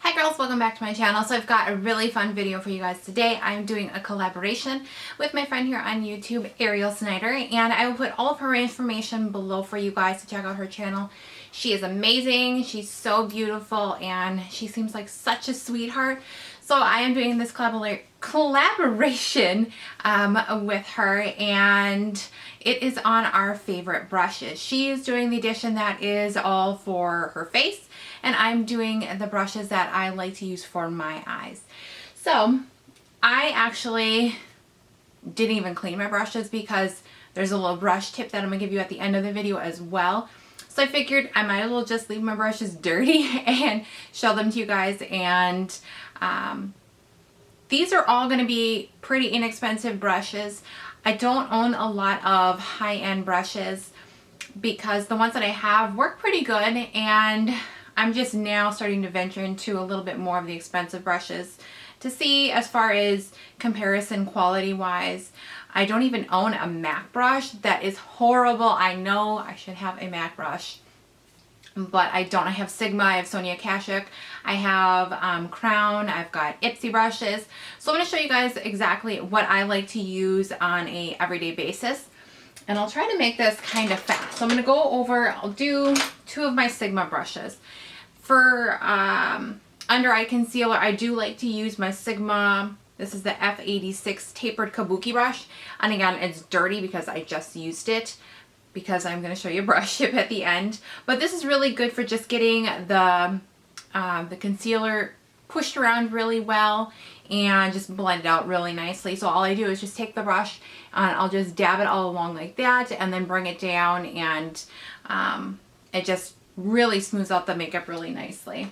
Hi girls, welcome back to my channel. So I've got a really fun video for you guys today. I'm doing a collaboration with my friend here on YouTube, Airelle Snyder, and I will put all of her information below for you guys to check out her channel. She is amazing, she's so beautiful, and she seems like such a sweetheart. So I am doing this collaboration with her, and it is on our favorite brushes. She is doing the edition that is all for her face, and I'm doing the brushes that I like to use for my eyes. So I actually didn't even clean my brushes because there's a little brush tip that I'm gonna give you at the end of the video as well. So I figured I might as well just leave my brushes dirty and show them to you guys. And these are all gonna be pretty inexpensive brushes. I don't own a lot of high-end brushes because the ones that I have work pretty good, and I'm just now starting to venture into a little bit more of the expensive brushes to see as far as comparison quality wise. I don't even own a MAC brush. That is horrible. I know I should have a MAC brush, but I don't. I have Sigma, I have Sonia Kashuk, I have Crown, I've got Ipsy brushes. So I'm going to show you guys exactly what I like to use on a everyday basis. And I'll try to make this kind of fast. So I'm going to go over, I'll do two of my Sigma brushes. For under eye concealer, I do like to use my Sigma, this is the F86 tapered kabuki brush. And again, it's dirty because I just used it, because I'm going to show you a brush tip at the end. But this is really good for just getting the concealer pushed around really well and just blend it out really nicely. So all I do is just take the brush and I'll just dab it all along like that and then bring it down, and it just really smooths out the makeup really nicely.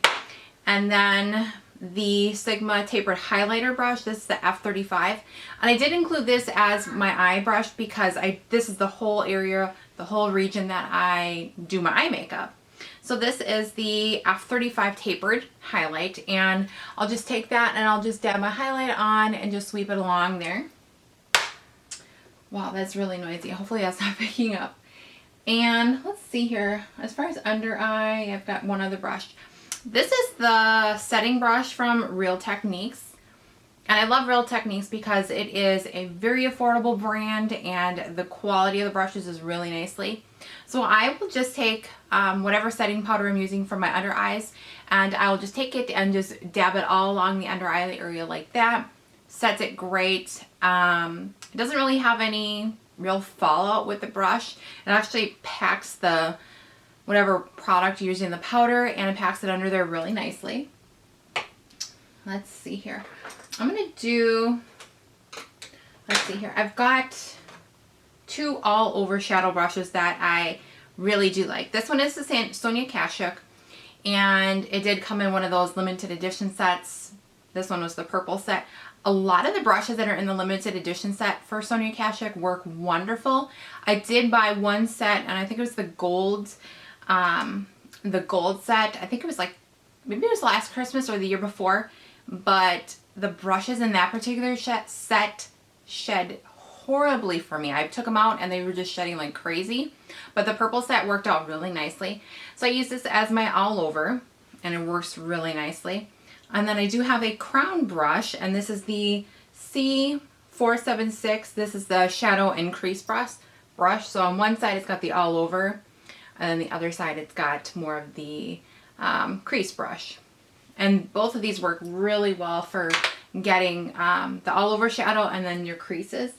And then the Sigma tapered highlighter brush, this is the F35, and I did include this as my eye brush because this is the whole area, the whole region that I do my eye makeup. So this is the F35 tapered highlight, and I'll just take that and I'll just dab my highlight on and just sweep it along there. Wow, that's really noisy. Hopefully that's not picking up. And let's see here, as far as under eye, I've got one other brush. This is the setting brush from Real Techniques. And I love Real Techniques because it is a very affordable brand and the quality of the brushes is really nicely. So I will just take whatever setting powder I'm using for my under eyes, and I'll just take it and just dab it all along the under eye area like that. Sets it great. It doesn't really have any real fallout with the brush. It actually packs the whatever product you're using the powder, and it packs it under there really nicely. Let's see here. I'm gonna do, let's see here. I've got two all over shadow brushes that I really do like. This one is the Sonia Kashuk, and it did come in one of those limited edition sets. This one was the purple set. A lot of the brushes that are in the limited edition set for Sonia Kashuk work wonderful. I did buy one set, and I think it was the gold set. I think it was like, maybe it was last Christmas or the year before, but the brushes in that particular set shed horribly for me. I took them out and they were just shedding like crazy, but the purple set worked out really nicely. So I use this as my all over, and it works really nicely. And then I do have a Crown brush, and this is the C476. This is the shadow and crease brush. So on one side it's got the all over, and then the other side it's got more of the crease brush. And both of these work really well for getting the all over shadow and then your creases.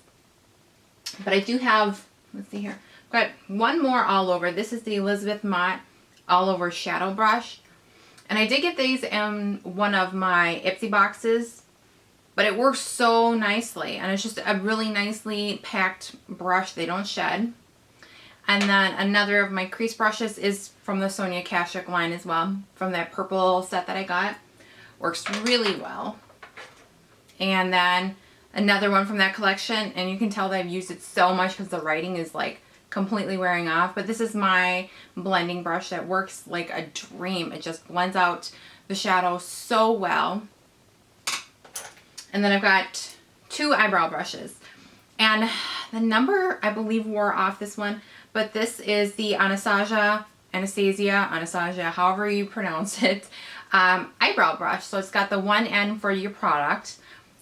But I do have, let's see here, I've got one more all over. This is the Elizabeth Mott all over shadow brush. And I did get these in one of my Ipsy boxes, but it works so nicely. And it's just a really nicely packed brush. They don't shed. And then another of my crease brushes is from the Sonia Kashuk line as well, from that purple set that I got. Works really well. And then another one from that collection, and you can tell that I've used it so much because the writing is like completely wearing off, but this is my blending brush that works like a dream. It just blends out the shadow so well. And then I've got two eyebrow brushes, and the number I believe wore off this one, but this is the Anastasia, however you pronounce it, eyebrow brush. So it's got the one end for your product,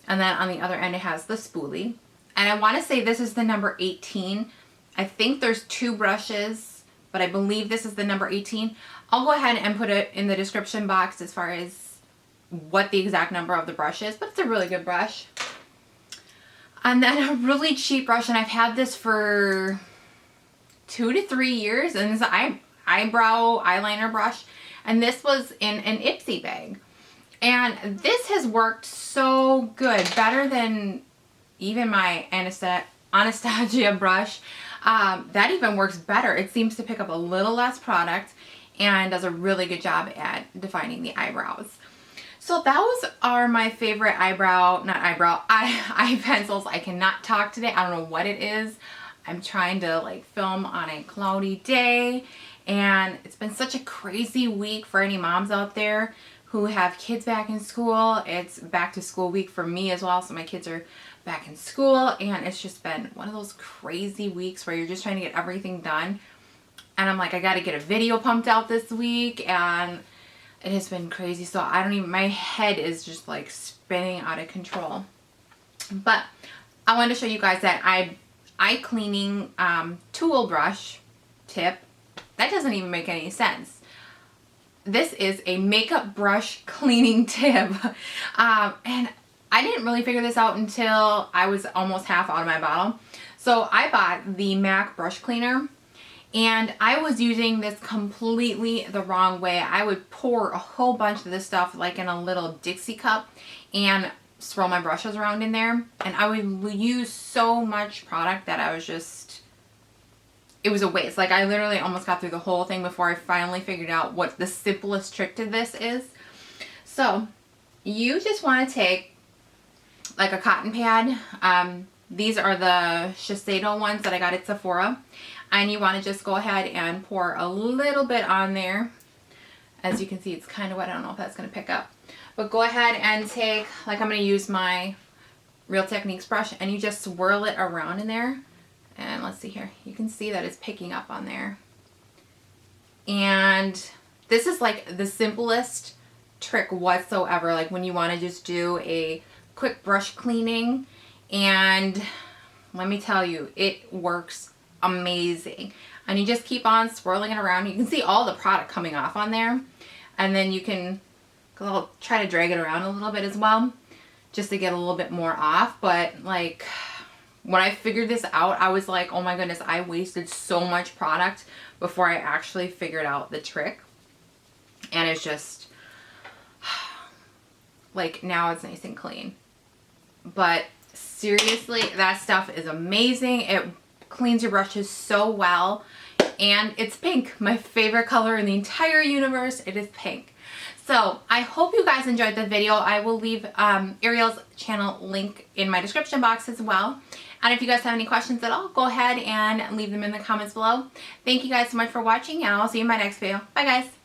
and then on the other end it has the spoolie. And I want to say this is the number 18. I think there's 2 brushes, but I believe this is the number 18. I'll go ahead and put it in the description box as far as what the exact number of the brush is, but it's a really good brush. And then a really cheap brush, and I've had this for 2 to 3 years, and this is an eyebrow eyeliner brush, and this was in an Ipsy bag. And this has worked so good, better than even my Anastasia brush. That even works better. It seems to pick up a little less product and does a really good job at defining the eyebrows. So those are my favorite eye pencils. I cannot talk today. I don't know what it is. I'm trying to like film on a cloudy day, and it's been such a crazy week for any moms out there who have kids back in school. It's back to school week for me as well, so my kids are back in school, and it's just been one of those crazy weeks where you're just trying to get everything done. And I'm like, I got to get a video pumped out this week, and it has been crazy. So I don't even, my head is just like spinning out of control. But I wanted to show you guys that eye cleaning tool brush tip. That doesn't even make any sense. This is a makeup brush cleaning tip. And I didn't really figure this out until I was almost half out of my bottle. So I bought the MAC brush cleaner, and I was using this completely the wrong way. I would pour a whole bunch of this stuff like in a little Dixie cup and swirl my brushes around in there. And I would use so much product that I was just, it was a waste. Like I literally almost got through the whole thing before I finally figured out what the simplest trick to this is. So you just want to take like a cotton pad. These are the Shiseido ones that I got at Sephora. And you want to just go ahead and pour a little bit on there. As you can see, it's kind of wet. I don't know if that's going to pick up. But go ahead and take, like I'm going to use my Real Techniques brush, and you just swirl it around in there. And let's see here. You can see that it's picking up on there. And this is like the simplest trick whatsoever. Like when you want to just do a quick brush cleaning. And let me tell you, it works amazing. And you just keep on swirling it around. You can see all the product coming off on there, and then you can try to drag it around a little bit as well just to get a little bit more off. But like when I figured this out, I was like, oh my goodness, I wasted so much product before I actually figured out the trick. And it's just like now it's nice and clean. But seriously, that stuff is amazing. It cleans your brushes so well, and it's pink, my favorite color in the entire universe. It is pink. So I hope you guys enjoyed the video. I will leave Airelle's channel link in my description box as well. And if you guys have any questions at all, go ahead and leave them in the comments below. Thank you guys so much for watching, and I'll see you in my next video. Bye guys.